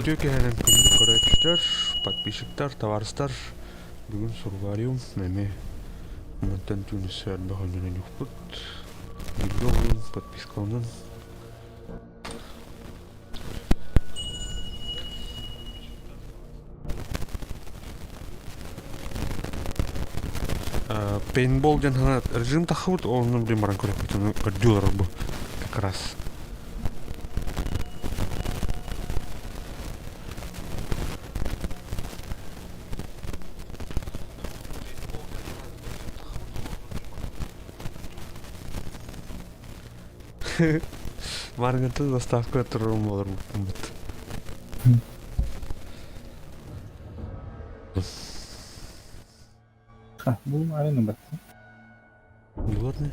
Студио кәһәнен күндүк көрәтчүтер, подписчиктар, товарыстар. Бүгін Сурвариум мәме монтан түнісер бағанынан юқпыт. Билгі олын, подписка олын. Пейнтбол ден хана режим тахыбыт, олының білем баран көрек бітін көрдюлар бұл как раз. Марганты доставка тұрым олар бұлмыт. Бұл арена бәтті. Негодный.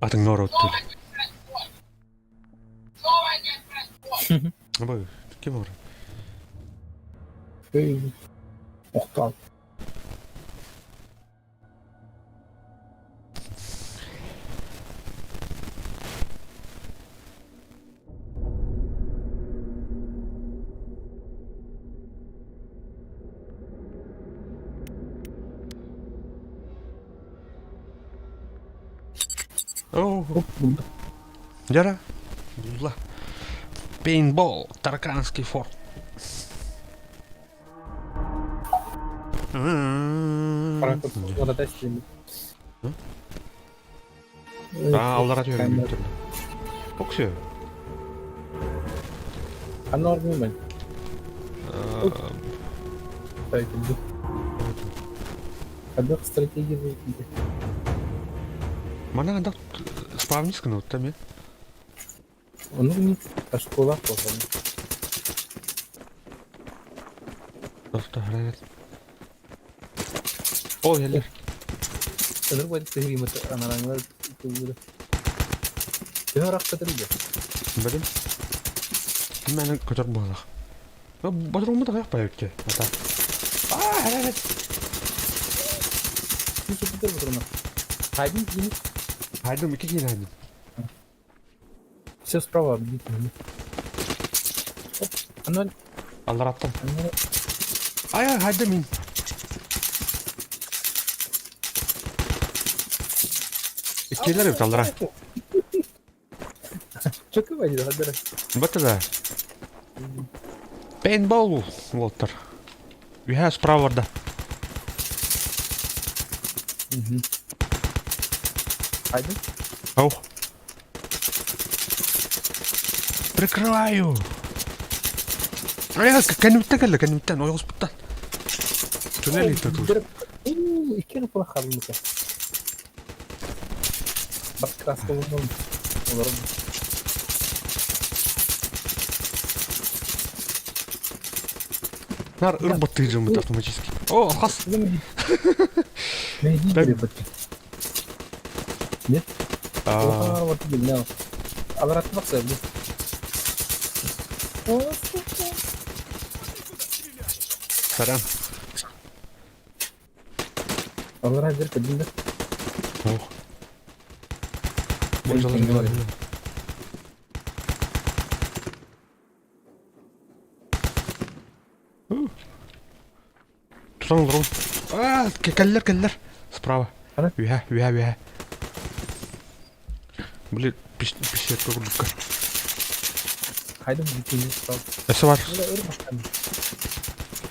Атың нор өттіл. Абай, кем бар? Оқтал. Жара. Бузла. Пейнтбол. Тарканский форт. Orada testleyelim. Аллара түйерім өттім. Поксия. Anne orada ben. Belki bu. Hadi strateji bu. Mana anda спавнись кнут там, я? Onu не школа просто. Доста грает. О, я лер. Sanırım bu tehlikeli mete analarlar böyle. Kime rakatırıyor? Білем. Мен көтер болақ. Батырымы да қаяқ байып ке. Ата. Әрәлет. Kimse bitir bu durumda. Haydi yine. Хайдым, iki кейін хайдым. Все справа бить. Анна. Аллар аттым. Анна. Ай, хайдым мен. İkiler evet Allara. Çok iyi bayıldı hadi. Бата да. Пейнтбол, Волтер. Үһә справа да. Haydi. Ау. Прикрываю. Ай, кәнүттен, ой госпиталь. Туннель тут. İki kere falan kaldım ki. Bak kraska vurdum. Olur mu? Нар ырбат тыжым автоматически. О, хас. Ne diyeyim bu? Ne? А, Вот bilmiyorum. Avarat bak sen. сорян. Avarat bir kadın da. Ох. Можно Пейнтбол. Тұран. Кәллер. Справа. Ана? Үһә. Блин, пищетка курдукка. Haydi bittiğini sağ. Эсі бар. Böyle ırmaktan.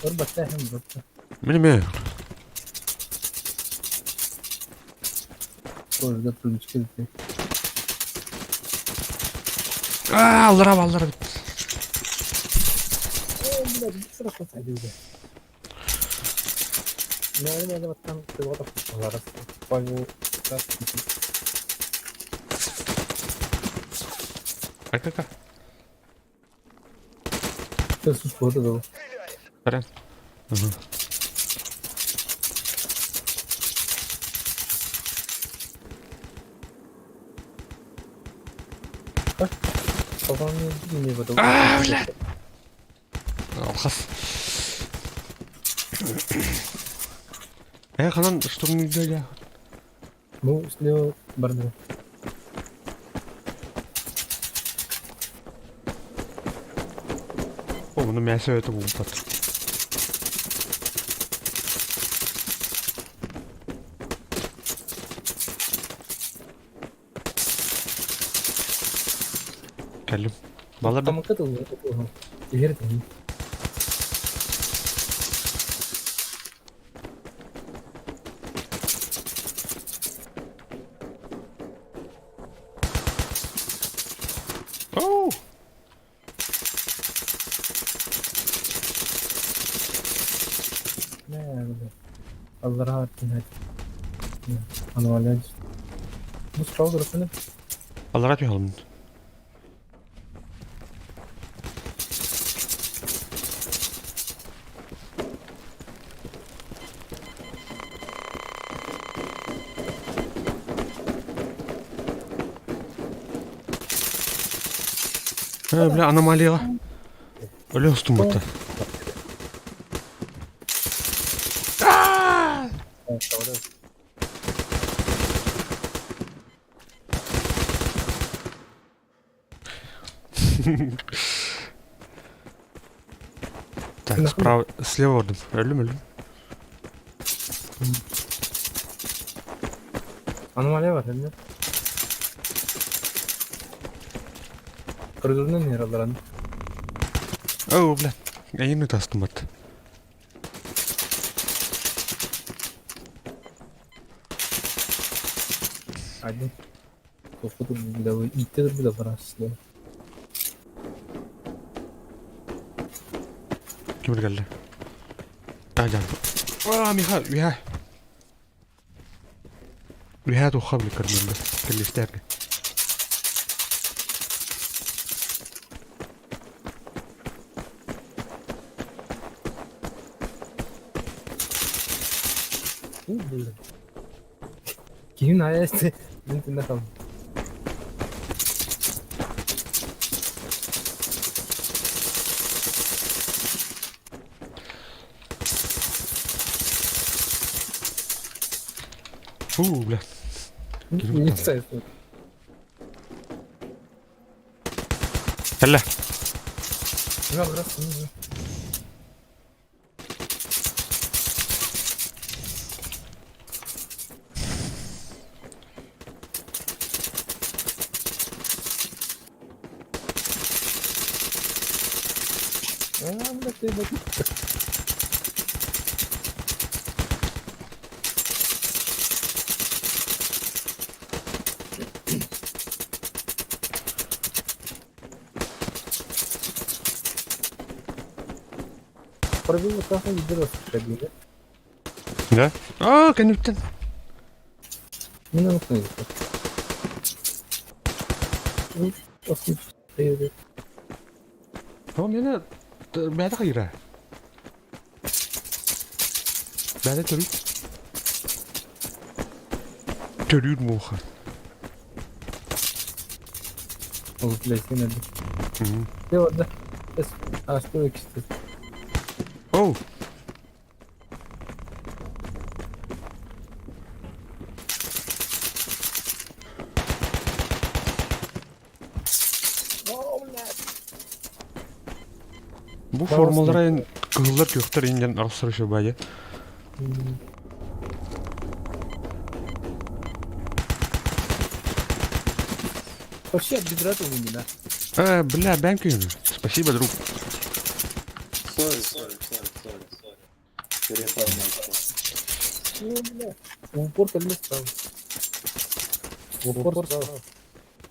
Irmakta hem ırmakta. Менеме. Orada turmuş kilitli. Аллара. Biraz bir sıra kalsaydı öyle. Ne öyle baktan kıyvada kutsalar. Vay o. Ай-ка-ка. Sus burada da o. Сорян. Kafamı yediğini burada. Блядь. Алхас. Ханан штурмда. Bu üstüne barınıyor. Bunu mesele bu pat. Geldim. Vallahi ben Tamam katılıyor. İleri dönüyor. oh! Ne yani bu? Allah rahat hadi. Anormal. Bu sırav durusunu Allah razı olsun. Ha, bile anomali var. Öyle ustum batta. sonra Так, справа, слева vurdum. Öldüm öldüm. anomali var hem de. Koridorun ne yaralarını? Oh, bля. Я не тастım batta. Hadi. Topladı bir de bu. İlktedir bir de var aslında. Kim geldi? Ah, geldi. Ah, Mihal, Mihal. Mihal وخبل كرمال ده. كان يستاهل. İyi değil. Kimin ayası? Mümkün kaldı. Bля. İyi sayısın. هلا. Ne var burası? Bak. Пробил кафе и дырос ходили. Да? А, كان يبتن. Не наткнулись. Hayır. هو من هنا بعد غيره. بعد تريد. تريد موخر. Olup bilesine de. Ne orada? Astırmak istedim. Oh. Bu formalara en kıllar kökler ingen aksırışı bayağı. Вообще обезрядил меня. Бля, бэнкин. Спасибо, друг. Sorry. Перепал начал. Ну, бля. В упор кольми справа. В упор справа.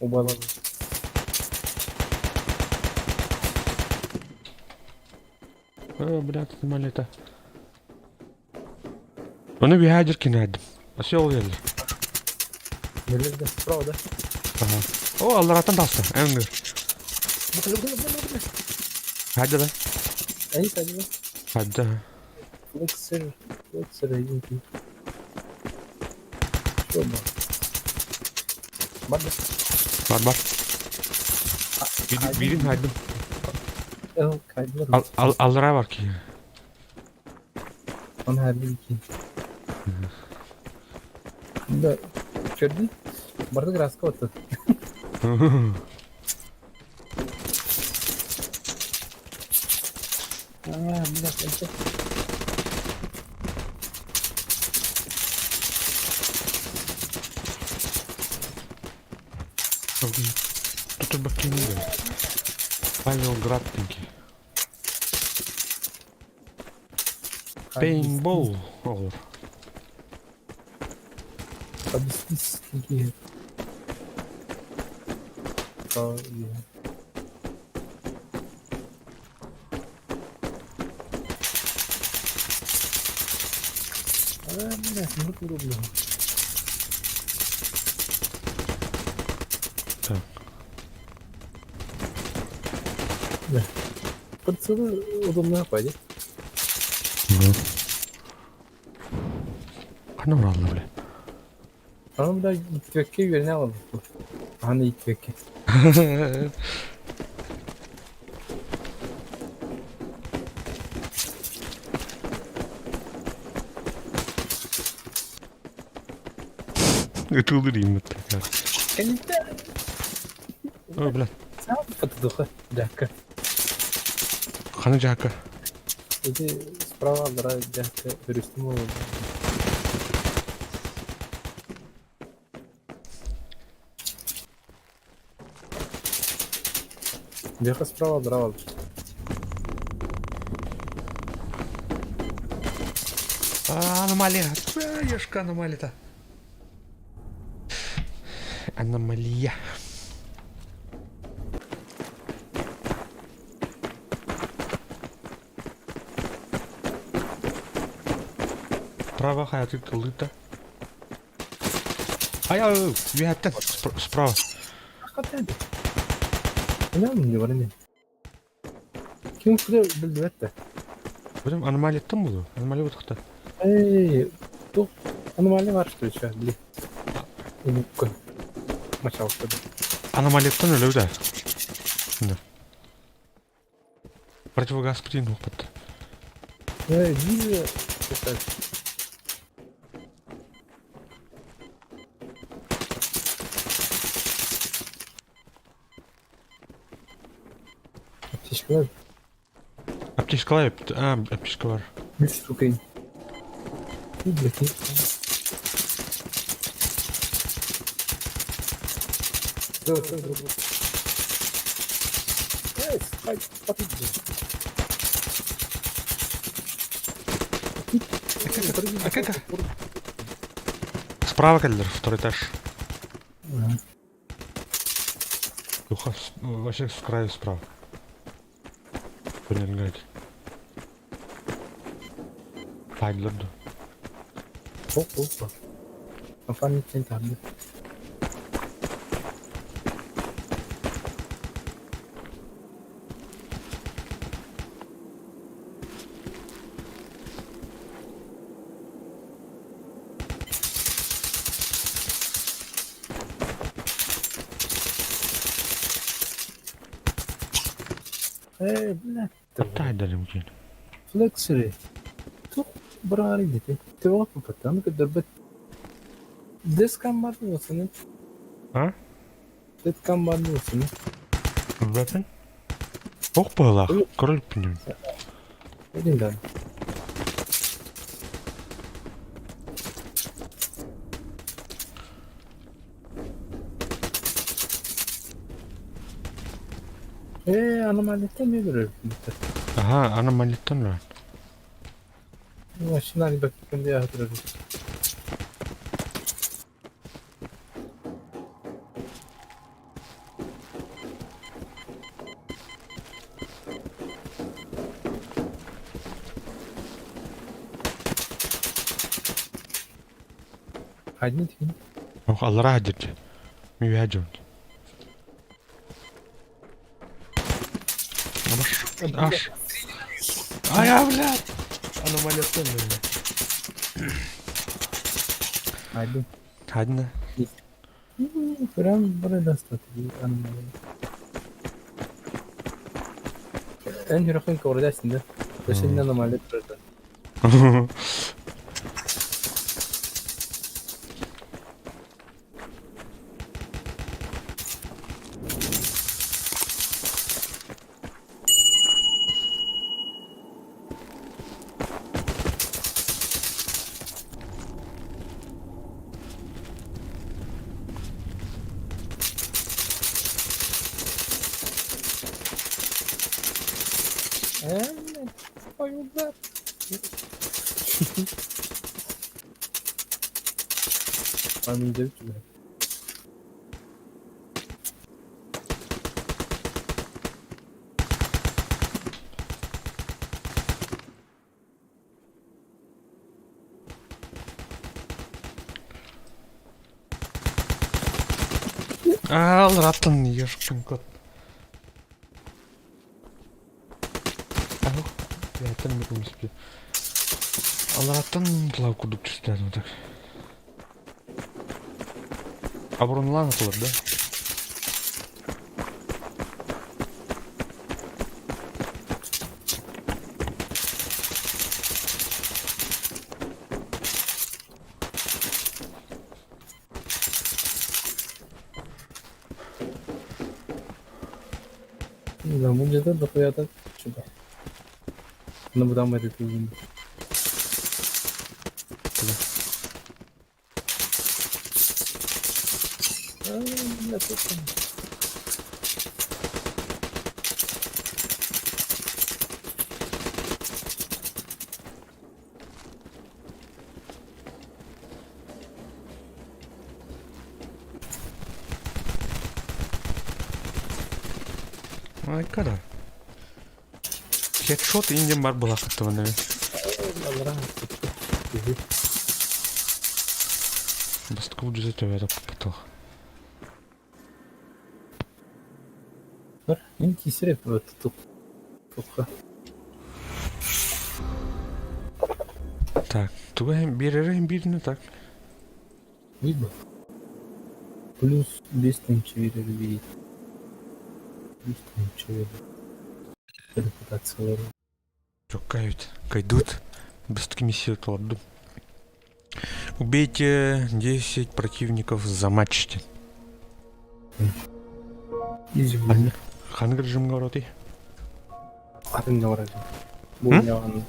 Убавил. Бля, ты малета. Onu bir hacer kinadım. Nasıl yol geldi? Nerede? Sправа, да? Aha. O Allah ratan tasta. Emir. Bu. Hadi be. Aí, tá de Hadi ha. Flexer aí, enfim. Show, mano. Bora. Var. Birin haydi. Eu caí Allara bak ya. Ona her bir iki. Da gördün? Burada graska otu. Блядь, это... Тут бакинга. Павел Градтенький. Пейнтбол olur. Объяснись, какие... Блядь, ну удобно. Так. Да. Пацаны, удобно пойдет. Kanı var Allah bile. Ama da itvekke yerine alalım. Hani itvekke. Ötüldüreyim mutlaka. Kanita. Ой, блядь. Сам поддуха. Дяка. Kanı caka. Иди справа, брат, дяка. Перестимул. Дяка справа, браво. Аномалия. Ешка аномалия-то. Аномалия. Справа hayatı kıldı. Hayır, bir hatta справа. Hakikaten. Ne mi var ne? Kim kule bildi hatta. Benim anomaliyetten mi bu? Anomali bu tıkta. Ey, dur. Anomali var işte şu an. Unuttum. Maç aldı. Anomaliyetten öyle bir de. Şimdi. Противогаз принял опыт. Вижу. Ateşki var. Аптечка var. Аптечка var. Bir sokayım. Bir bakayım. Dur. Evet, hadi patlayacağız. Как? Справа, Каллер, второй этаж. Духа, вообще с краю справа. Понергать. Пайдлерду. Опа. Kafanın içine tabi. Блядь. Оттайда ли мучин? Флексери. Тух, брали дете. Те опа патан, когда бет. Дескам барны senin. А? Дескам барны senin. Weapon? Ох, балах. Король пнем. Elin lan. Anomaliyetten ne görüyorsun? Aha, anomaliyetten var. Şimdi hani bakayım diye hatırladım. Hadi ne diyeyim? Ох, Аллара хадирчи. Ми вяжем. Аш. Ай, блядь. Аномалияттан böyle. Hadi. Hadi ne? Прям burada statü anomali. En hırafın kavradasın da. Başının anomali burada. Evet. Bayıldılar. Anlayacak gibi. Al ратын ешкин кот. Ау, я там не помню себе. Ал ратын плавку дуп чистану так. Абронлан кылыр да. Да, 문제도 넣어야 돼. 주다. 너무 담아야 돼. 아, 나 또. Ай кара. Хедшот инден бар булакытты мына. Аллара. Бастыкы жүзө төбөдө капатыл. Бар, ин кисереп туп. Тупка. Так, туга hem биrini так. Видно? Плюс 5 verir bir. 5 verir. Репутациялары. Жоқ, кайдут. Бастыки миссию толду. Убейте 10 противников за матчте. Изюмный. Хангыр режимге барады. Атын говорады. Бойнаған.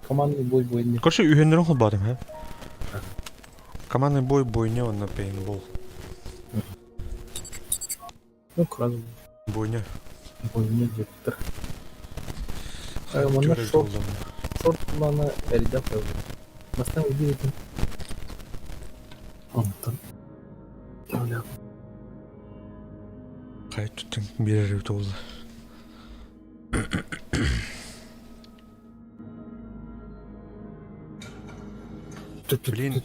Командный бой бойында. Короче, үйендерін қылбадым, ха? Командный бой бойня, он на пейнтбол. Ну, крас Бойня. бойына деп тұр. Мына шорт құланы әріде қойды. Бастан өйде екен. Антын. Ойлап. Қай түттің берері толды. Блин,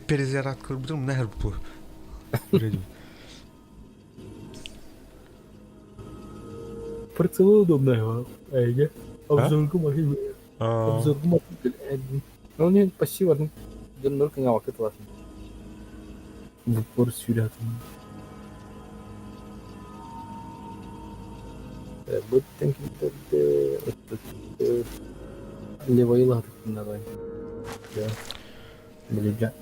перезаряд кырбыдым, нахер бұл. Прицелы удобная, әйге. Обзорғы машин. А, Обзорғы машин. Ну, не пассиварный. Дөннөр кыңа вакыт аласың. Бұппор сүйрәтін. Бұттен кемдерді. Левайыл атықында ғай. Біліп жа.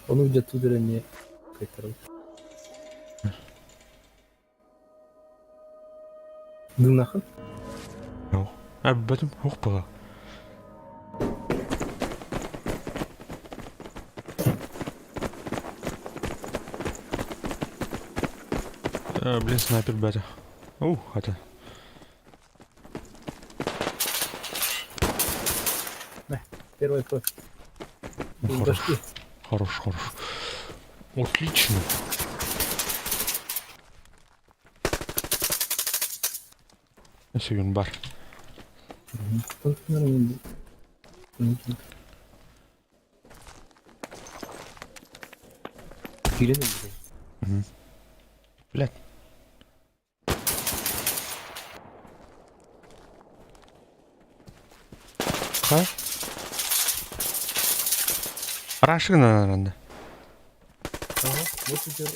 Оны жату дөрәне қайтарып. Дыңнақын? ну. Бәтім, оқ бала. Блин, снайпер бәті. Оу, хата. Первый кровь. Хорош. Хорош. Отлично. Сеген бар. Кирене Блядь. Ха? Рашина, наверное.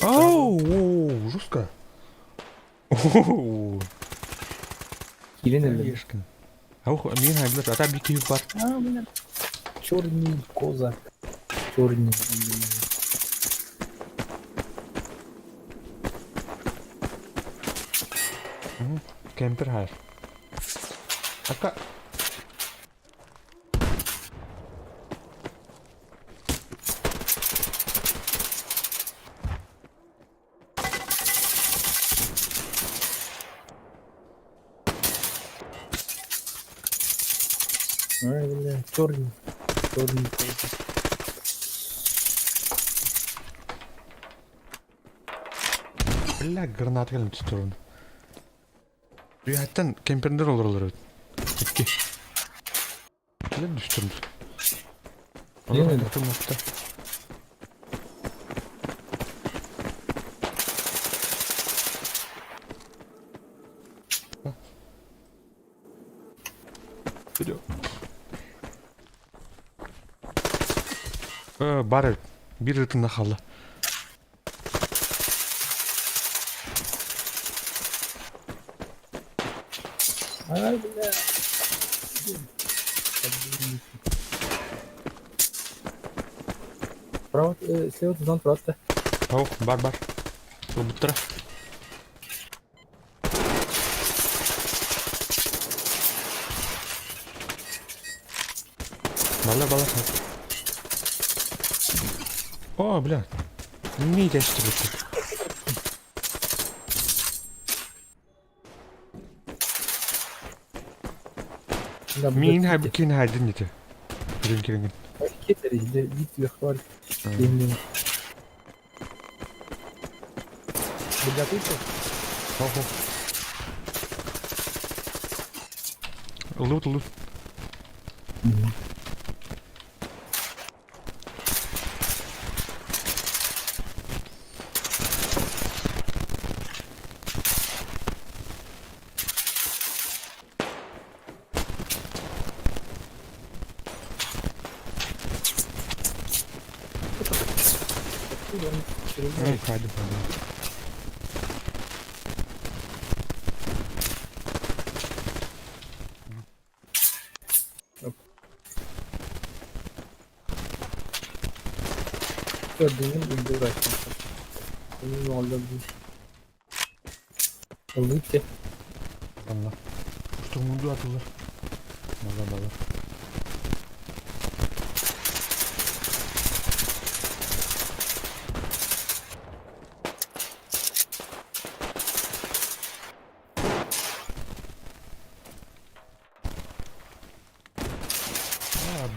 Оу, жестко. Оу. Кирене Ешкин. Аух, мен хайлар, ата bir keyif var. Черный козак. Черный. Кемпер hayır. Aka. Öyle sorun. Sorun. Billa granat gelin tuturun. Rüyatten kemperler olur. İki. Ne düştüm? Ne Olur dedi? bakın nokta. Gidiyor. Bari bir rıtında kaldı. Ay bile. Pravat, слева знам правата. Oh, bar. Butra. Bala. О, бля. Не geçti bu. Min har bikin herdin lite. Kring. Keter işte git yakvar. Dinle. Bir dakika. Oh. Loot. Hadi. Gördüğünün indi uğraştım. Bunun oldu bu. Oldu ki. Allah. Uçtuğumundu atılır. Bala.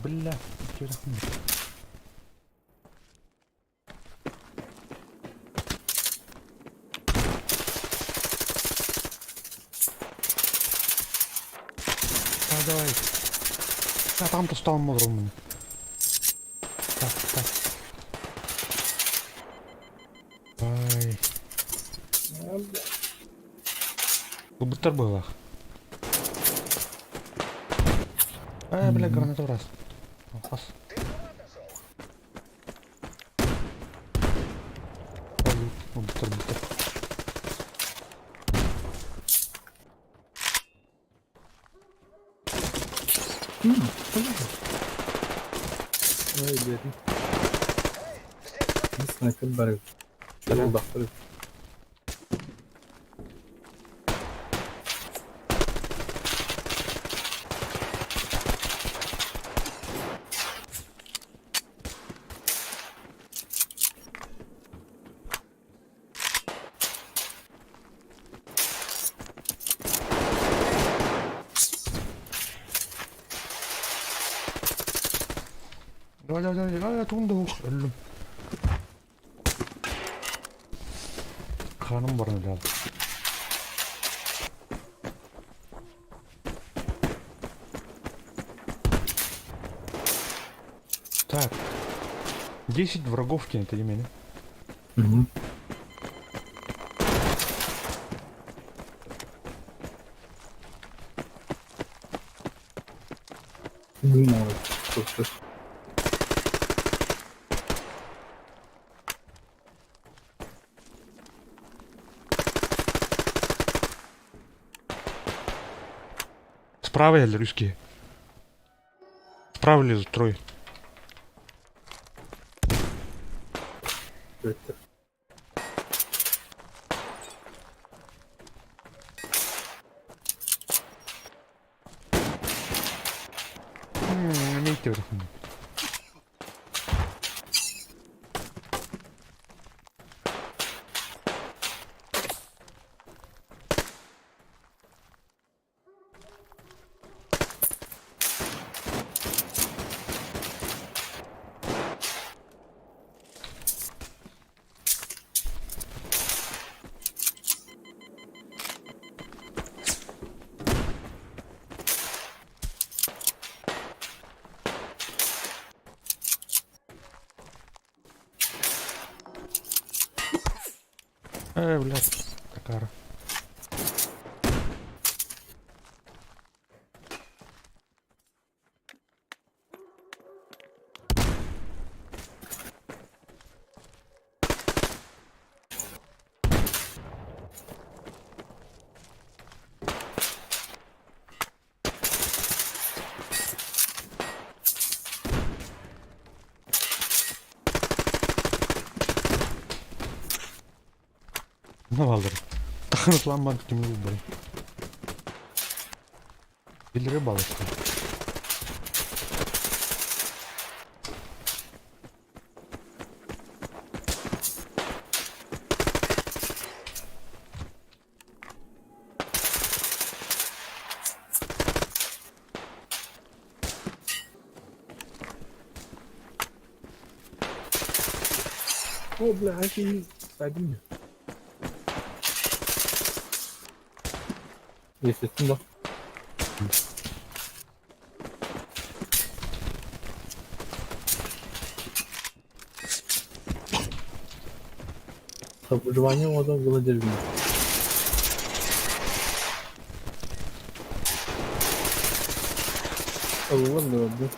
Billah. Görürsün. Давай. Там то мудрым. Так. Ай. Bu butar было. Бля, гранату раз. Пас. Bu butar. Öyle. Sniper barrel. Şöyle bakırız. Давай, тундuk. Öldüm. Kanım var herhalde. Так. 10 врагов кинет, или меня? Hı. Bilmiyorum. Çok. Справа или русские? Справа лезут трое. Kötü. Не идет. Блядь, такара. Ne baldır? Kanıtlanmadık kimi bu böyle. Birileri balıktı. О, бля, они один. Естественно. Выживание можно было дерьмо. Ладно, ладно.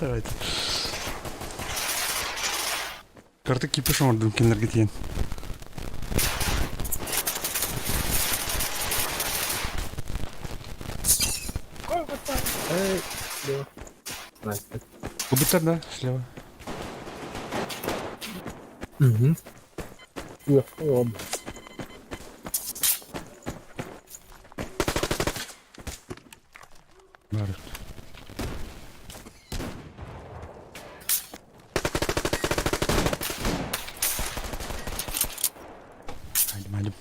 Evet. Kartı kipişim orada kimler getiyen. Эй, слева. Настя. Убита, да, слева. Угу. Ладно. Var. Hadi.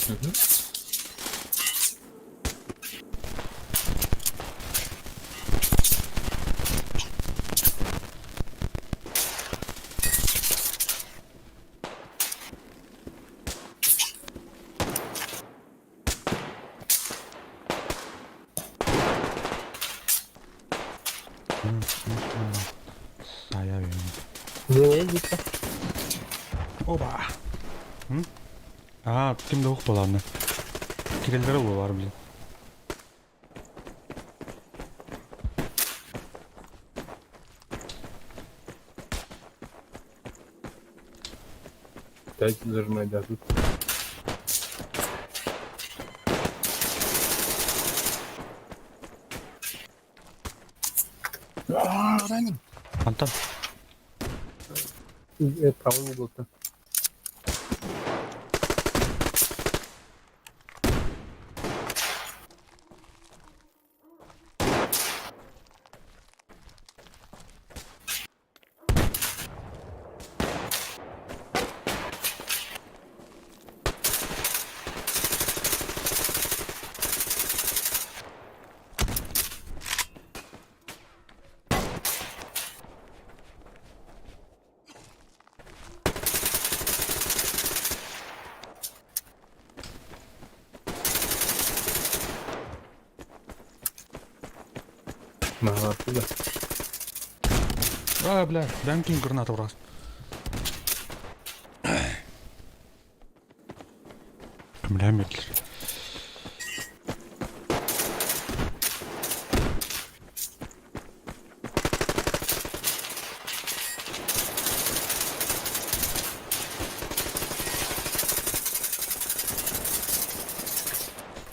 Угу. Saya benim. Живее где-то. Oba. Hı? Aa, kimde ok dolandı. Kirelere var bile. Опять зажимать дадут. Ранен. Antan. Правый угол-то. Ага, оттуда. Бля, дай кинь гранату в раз. Бля, метлер.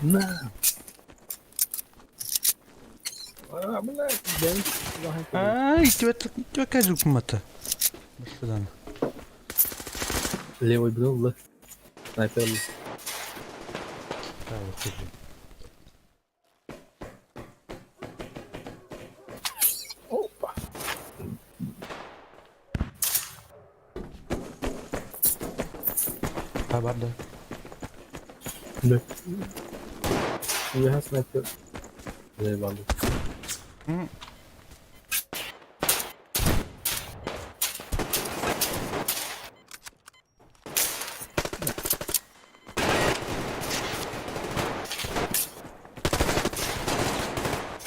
На! Блядь, дэнс. Ай, тебя кажут мата. До свидания. Левый был, да? Снайпер. Да, вот тут. Опа. Ha var da. Да. Я снайпер. Заебал. Hı.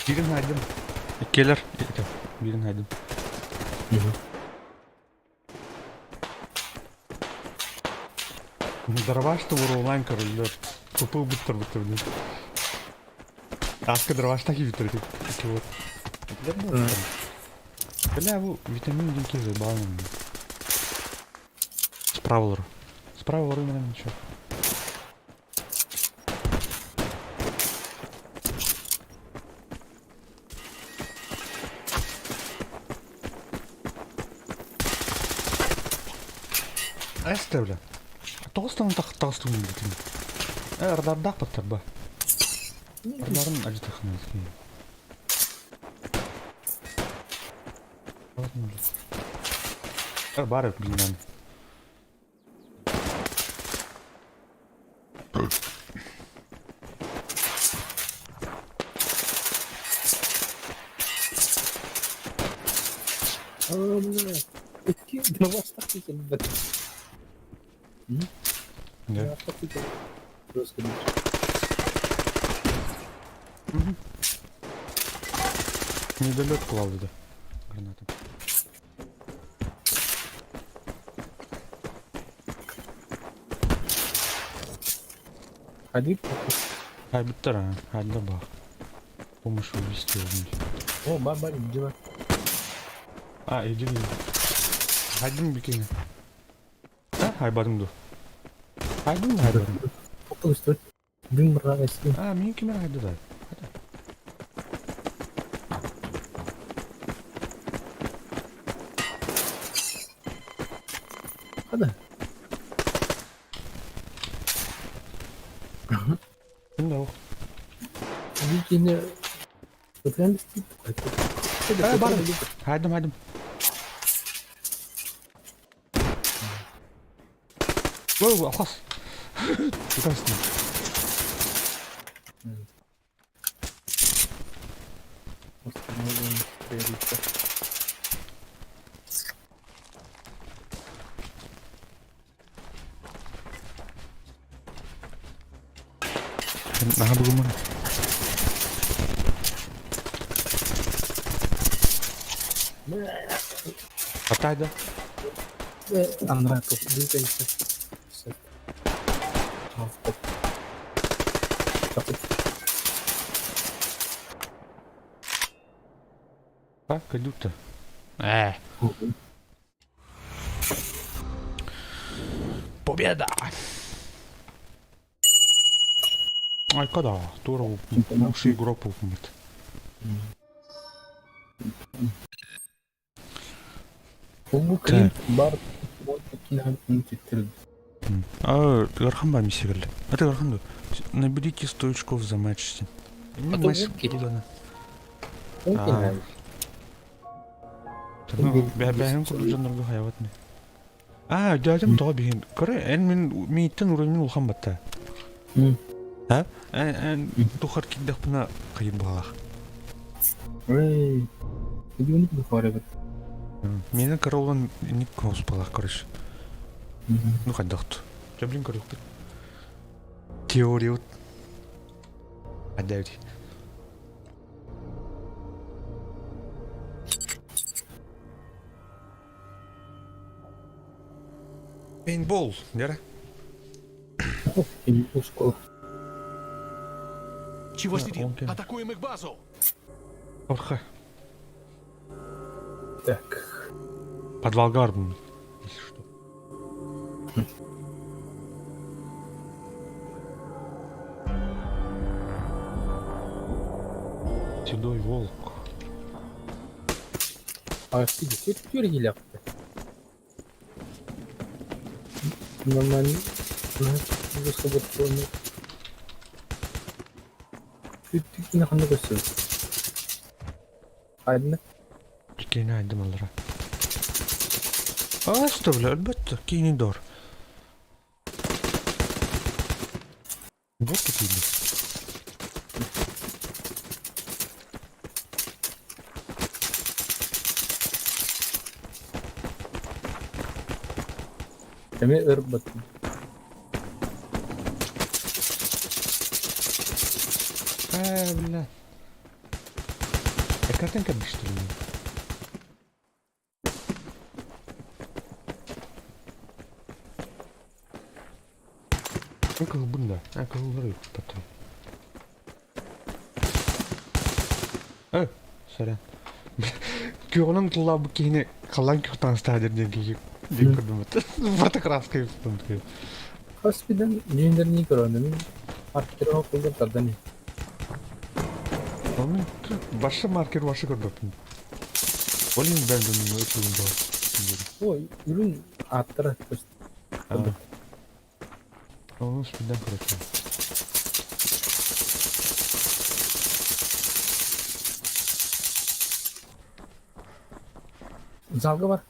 Birini haydım. İkiler. Birini haydım. Дърваща ворлайн каралер. Тупъл бутър бутър. Аз къде дърваща ги витър. Бля, витамин динки заебаваме. Справа. Справа върви на ничего. Ай сте, бля. Толстан толстан битим. Радарdak паттар ба. Радарын ажитахын ezgi. Бар билмем. Эки дровашта екен бит. Ne? Просто. Недолет клал да. Граната. Ходить? Хай биттер, хай да бах. Помощь увести его. О, баба, дела. Иди. Хайдың бекене. Хай бадыңды. Хайдың хайдың. Стой. Дым мрагайсың. Мен кемен хайды да. Hadi. Кім да ол? Yine ötüren Бар. Хайдым. Воу, ахас. Прекрасно. Установлен приоритет. Бugün. Атайда. Андра топ двигайся. Кадюта. Победа! Когда? Тура лучший игрок помнит. Клип бар Гархан ба мисигал. Это Гархан. Наберите 100 очков за матч. Бәһән куру жанрга хаяватны. Дядям тоо биһин. Көрө мен миттен уровень улхан батта. Тухар киддах бына кыйын багах. Идённик бухарабат. Менен каралган ник кос багах көрөш. Ну хаддахт. Жаблин көрөк. Теория. Адавди. Пейнтбол, дера? Пейнтбол школа. Чего сидим? Атакуем их базу! Орха. Так. Подвал Гарден, если что. Седой волк. Сидит, тюрьги ляпты. Нормально. Уже свободно. Ты на ханду гостю. Айдна. Кейни айдым алыра. Что, бля, әлбәттә, кейни дор. Вот тут видно. Эми ырып баттым. Бля. Картинка бы что ли? Ну-ка, бunda. Кылдырып потом. Сорян. Күйеуінің тұлабы кейіне қалан күйттан стадерден кейіп деп көрдім өтті. Фотокраска епстім кейіп. Хаспидан жиндер не көрөндү? Мен маркер окулдар тардан. Onun başı marker başı gördüm. Olayım ben de onu ötürüm daha. Ой, ürün аттыра көз. Onun üstünden kıracağım. Залга бар.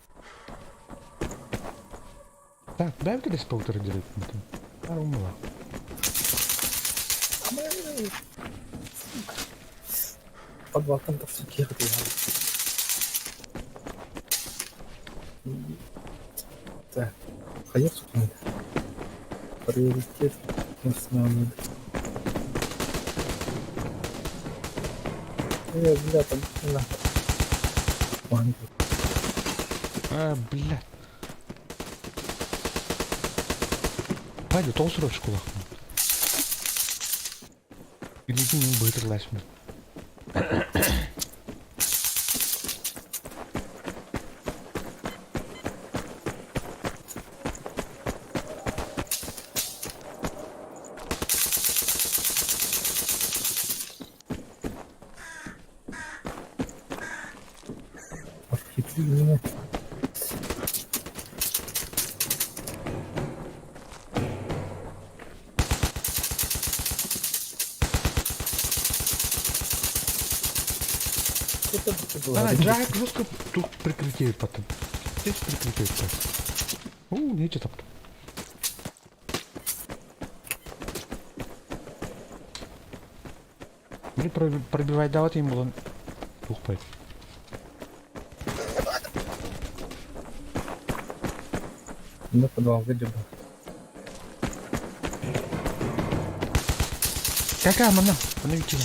Так, belki de spouter'ı direkt mi? Var mı var? Подвалдан тавсан кийхэд яа. Так. Хаяг сукнаа. Приоритет основной. Бля, там на. Ван. Бля. Hadi толсырып школа. Илизин бытырлашмын. Хитрый. Джак жестко тут прикрытие потом. Здесь прикрытие сейчас. Нечего там. Мне пробивать давать им было. Ух, пойдь. На подвал выйдем. Какая мана? Она видела.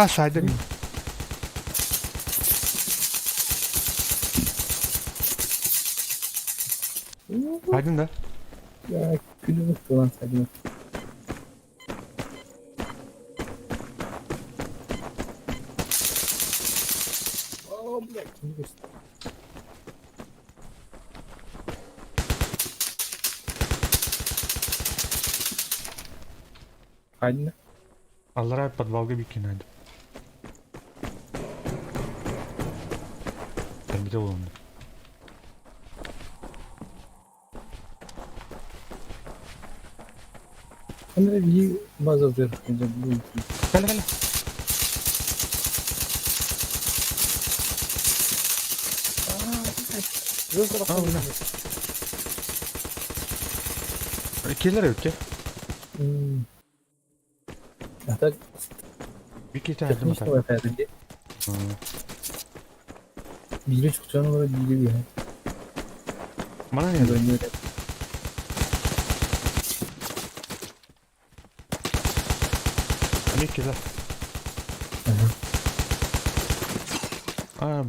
Сайдер. Aydın da. Ya günümüz falan saydım. Блядь, не вижу. Айдın. Allah rahmet подвалга bir kenaydı. Ben bir de oğlum. Она и база вверх идет. Gel. Keler yok ki. Это Bir kez ayırdım техничного atar. efendim. Biri çıkacağına göre biri bir. Bana ne yazıyor? Böyle. Bir kez al.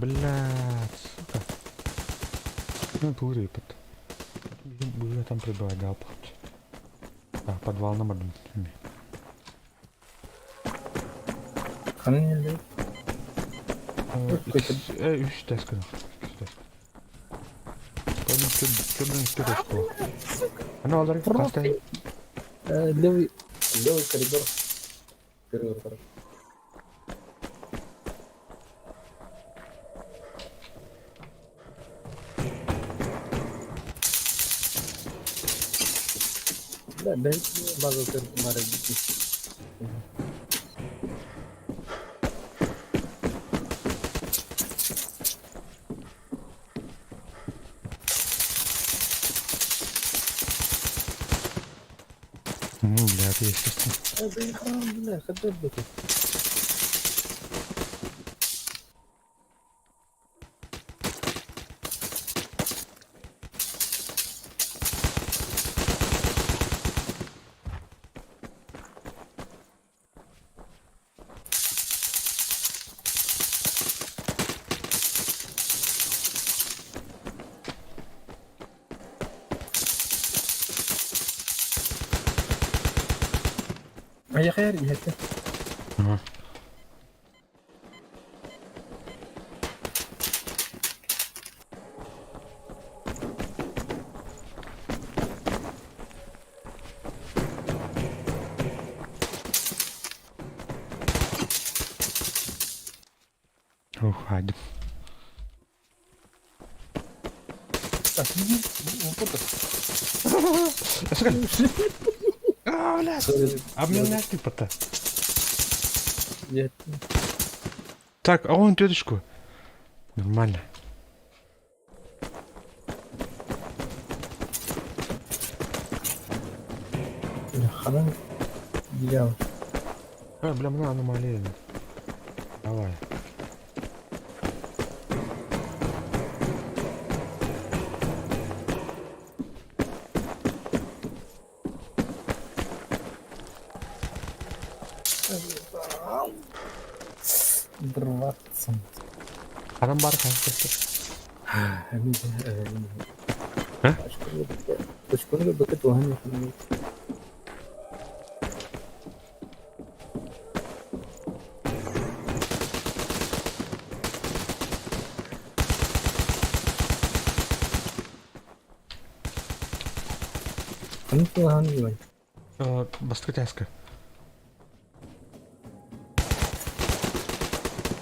Блядь, сука. Ну, бурый под. Бурый там прибавил под. Подвал на модуль. Kanın nerede? Üç desk. Körden школа. Она алар поставить. Левый коридор. Первый второй. Да, база терминара гити. Блядь, естественно. Бля, ходил бы ты. يا خير هيك. Ага. Уходим. Так, вот это. Блядь. Sorry. А мне нафиг типа-то. Я- Так, а вон теточку. Нормально. Бля, хрен дьявол. Бля, мне аномалия. Давай. Драться. Adam бар kanka. Hä? اشكرك بكت وهني خليك. انت هاني وين؟ Басты тәскі.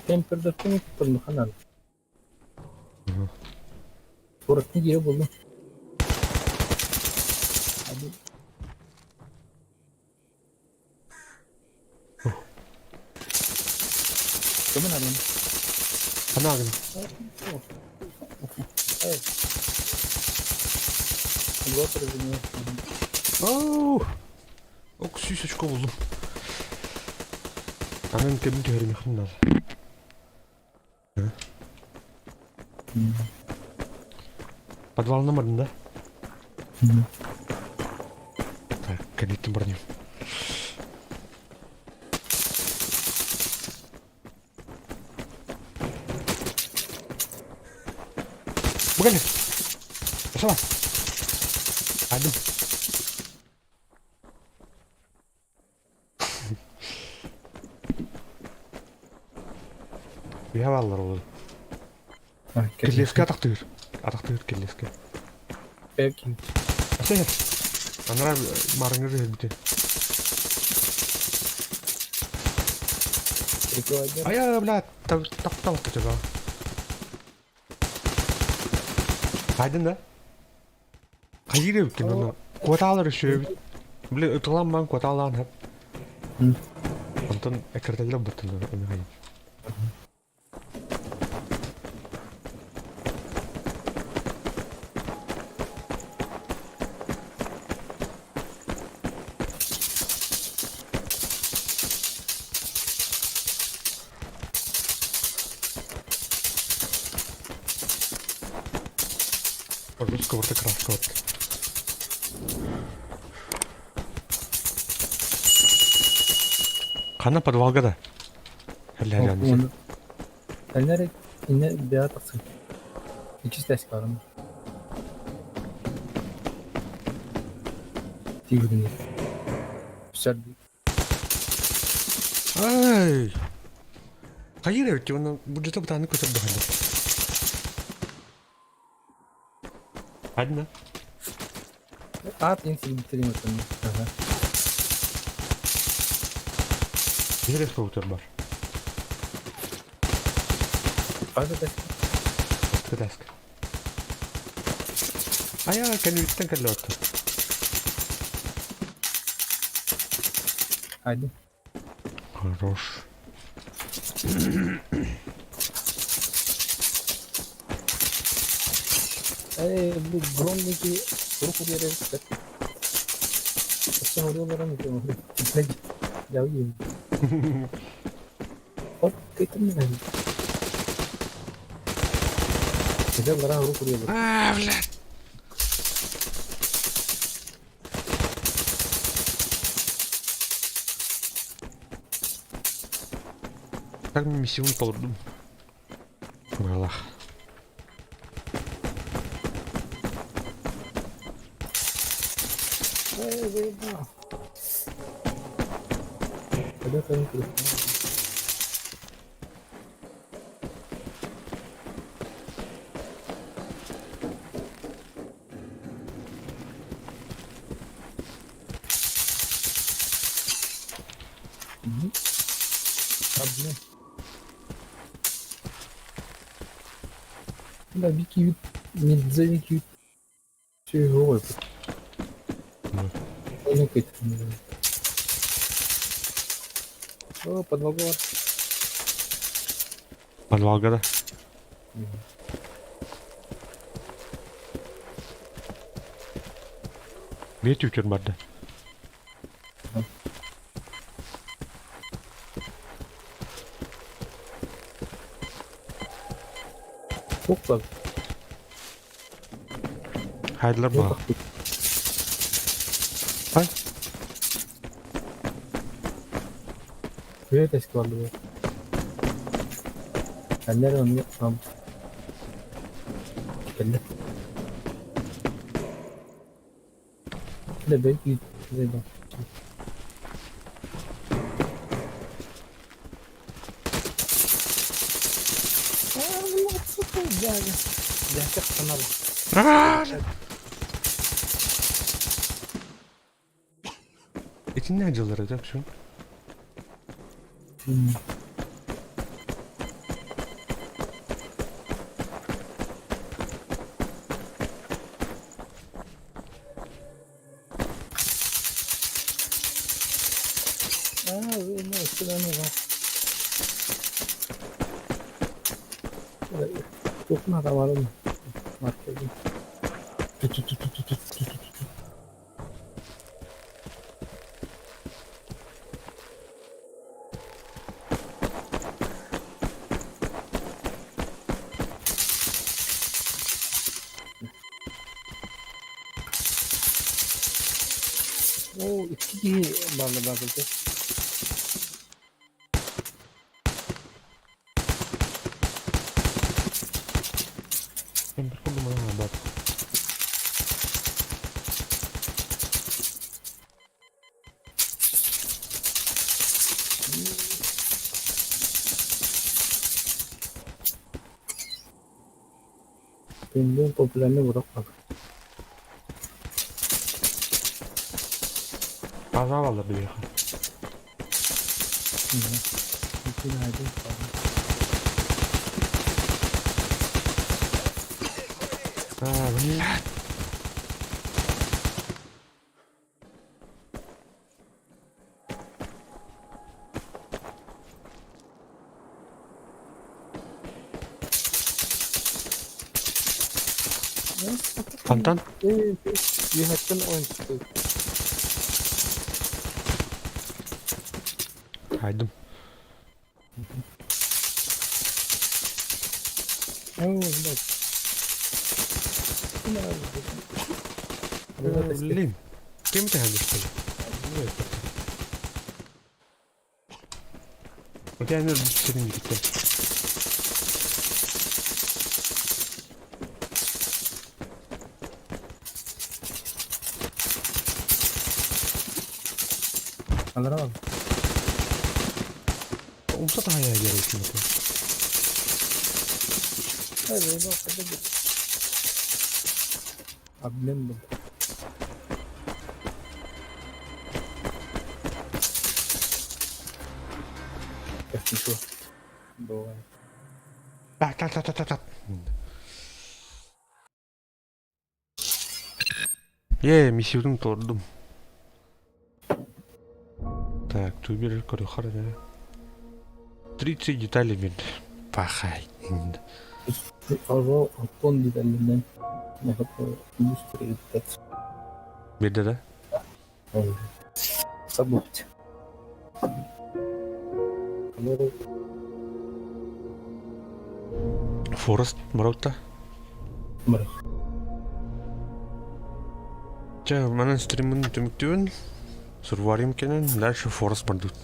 كان كردكم في المخنال. صورة تيجي يا والله. كمان علينا. Ana ağın. ايه. الوتر اللي Ok süsüçko buldum. Ananın kemin terim yakınlar. Подвалным да? Так, кредитный броню. Бугали! Пошла! Один. Яғалар олар. Келеске атақтығыр. Атақтығыр келеске. Пеки. Асайыр. Анара марыңыр бітен. Прикольно. Ая, блядь, таптал тұтыға. Қайдың да? Қайыр өбкен оны. Қуаталар үші өбіт. Блин, ұтылан маған қуаталан әп. Антон әкірдәлі бұттылы өні қайын. Русского краска. Қана подвалға да. Әлі әлі Elleri yine bir ataksın. İkisi de çıkarım. Tigrin. Güzel bir. Ай! Қайыр өтте, оны бюджетті бұтаны көтерді қайды. Hadi lan. At en bitireyim onu. Aha. Bir respirator var. Hadi be. Кытайск. Ая, конвертен кәлләтті. Hadi. Хорош. Bu Brom'daki grup yere Soruyorlar mı? Ne yapayım? Hop getirme beni. Güzel bana vurup vuruyorlar. А, блядь. Так миссию выполнил. Аллах. Выебал. Когда-то не крутил. Проблем. Да, бикют. Не завикют. Все его это. Ну, как это. О, подвал. Подвалга, да? Не тюкер барды. Çok bak. Haydiler Yok bana. bak. Hay. Böyle test vardı bu. Ben nereden onu yapmam? Belli. Bir de belki güzel bak. Gerçek kanal. İçin ne acılar edecek şu? Ne sıranı var. Çok nara var mı? Marketin. O iki bağlı. Ben bir konu bana bak. Benim popülerliğini bırakmadı. Kaza vallahi bir yakın. İki nerede? Ha, блядь. Фонтан? Bir hakkın oyun çıktı. Kaydım. Bak. Блин. Кем ты ходишь, что ли? У тебя нет сирени такой. Alır abi. Umsa daha iyi gerekiyor. Evet bak hadi. Ablam bu. Kaçtı şu. Doğru. Так, так, так, так, так. Миссияны тордum. Так, тубер корюхар да. 30 деталей мен. Пахай. Araba Japon liderinden ne kadar endüstriye dikkat. Bir de. Evet. забудь. Форест бараута. Мыры. Ча, манан стримын төмөктүбүн. Сурварим кенен, дальше Форест бардут.